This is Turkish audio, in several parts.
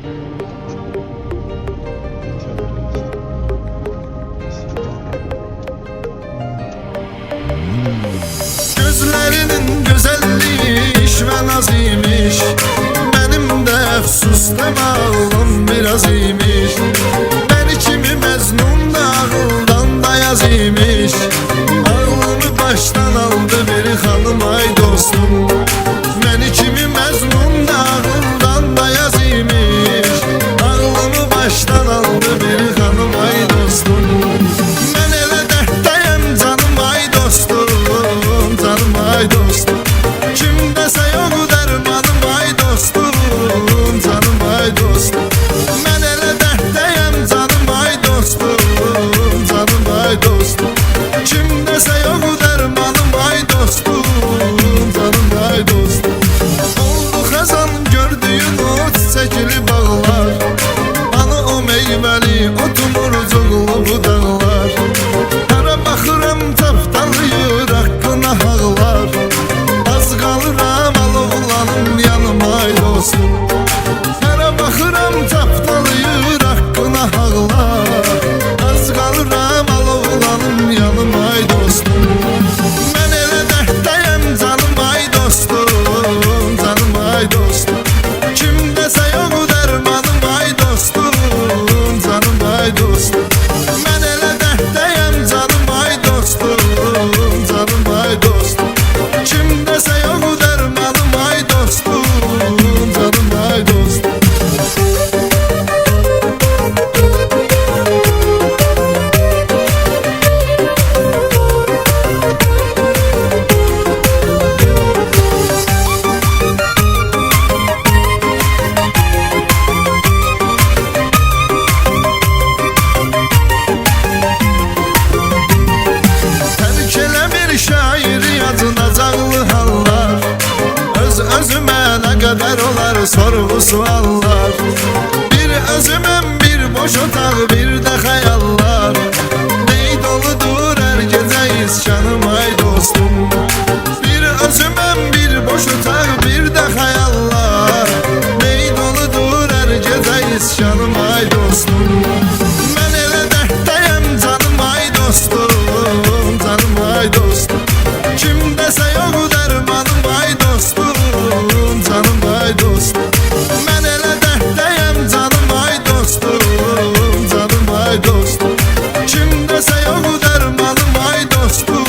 Gözlerinin güzelliği iş ve nazıymış. Benim de efsus demağım biraz iyiymiş. Ben içimi mezmun da ağıldan da yazıymış. Ağlımı baştan aldı bir hanım ay dostum. Ben içimi mezmun da ağıldan da yazıymış. Ağlımı baştan aldı bir hanım ay dostum. Ben ele dertteyim canım ay dostum. Canım ay dostum. Kim dese yok dermanım ay dostum. Canım ay dostum. Ben ele dertteyim canım ay dostum. Canım ay dostum. Kim dese yok dermanım ay dostum. Canım ay dostum. Oldu xəzan gördüyün o çiçekli bağlar. Ana o meyveli o tumurcuqlu bu dağlar. Hara baxıram tapdanıyır haqqına ağlar. Az qalıram alovlanım yanıma ay dostum. Hara baxıram tapdanıyır haqqına ağlar. Az qalıram alovlanım yanıma ay dostum. Mən elə dərdəyəm canım ay dostum. Canım ay dostum. Kim desə yok dermanım ay dostum. Canım ay dostum. Mən elə dərdəyəm canım ay dostum. Canım ay dostum. Kim desə yok dermanım ay dostum. Canım ay dostum. Terk elə bir şair yazılacaqlı hallar. Öz-özümə nə qədər olar sorğu suallar. Bir özüməm bir boş otaq bir də xəyallar. Ney doludur hər gecə iskanım ay dostum. Bir özüməm bir boş otaq bir də xəyallar. Ney doludur hər gecə iskanım ay dostum. Mən elə dərdəyəm canım ay dostum. Canım ay dostum. Kim desə yok dermanım ay dostum. Canım ay dostum. Mən elə dərdəyəm canım ay dostum. Canım ay dostum. Kim desə yok dermanım ay dostum.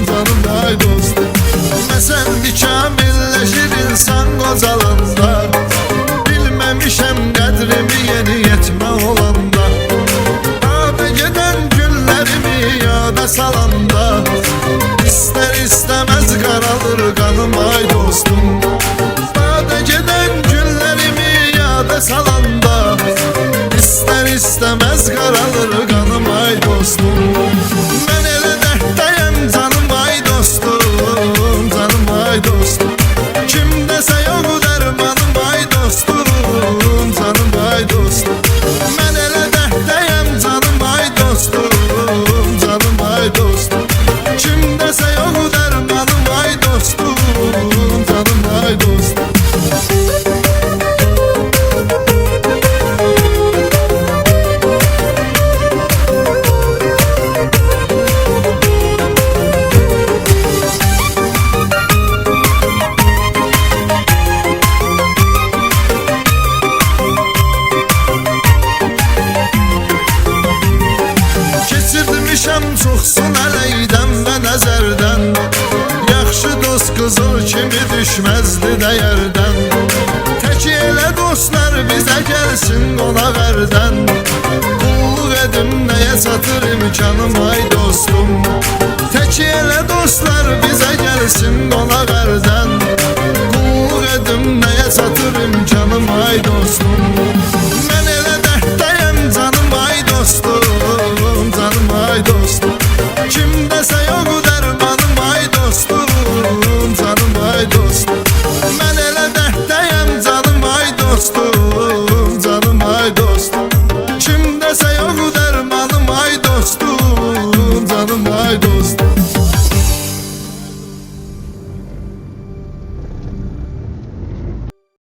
Canım ay dostum. Məsəl kamilleşir insan qocalanda. Bilməmişəm qədrimi yeni yetmə olanda. Adı gedən günlərimi yada salanda. İster istemez qaralır qanım ay dostum. Adı gedən günlərimi yada salanda. İster istemez qaralır qanım ay dostum. Mən elə dərdəyəm canım ay dostum. Canım ay dostum. Kim desə yok dermanım ay dostum. Canım ay dostum. Mən elə dərdəyəm canım ay dostum. Canım ay dostum. Kim desə yok dermanım ay dostum. Canım ay dostum. Keçirmişəm çoxsun əleydən və nəzərdən. Yaxşı dost qızıl kimi düşməzdi dəyərdən. Tək elə dostlar bizə gəlsin qonaq ərdən. Qulluq edim nəyə çatır imkanım ay dostum. Tək elə dostlar bizə gəlsin qonaq ərdən. Qulluq edim nəyə çatır imkanım ay dostum.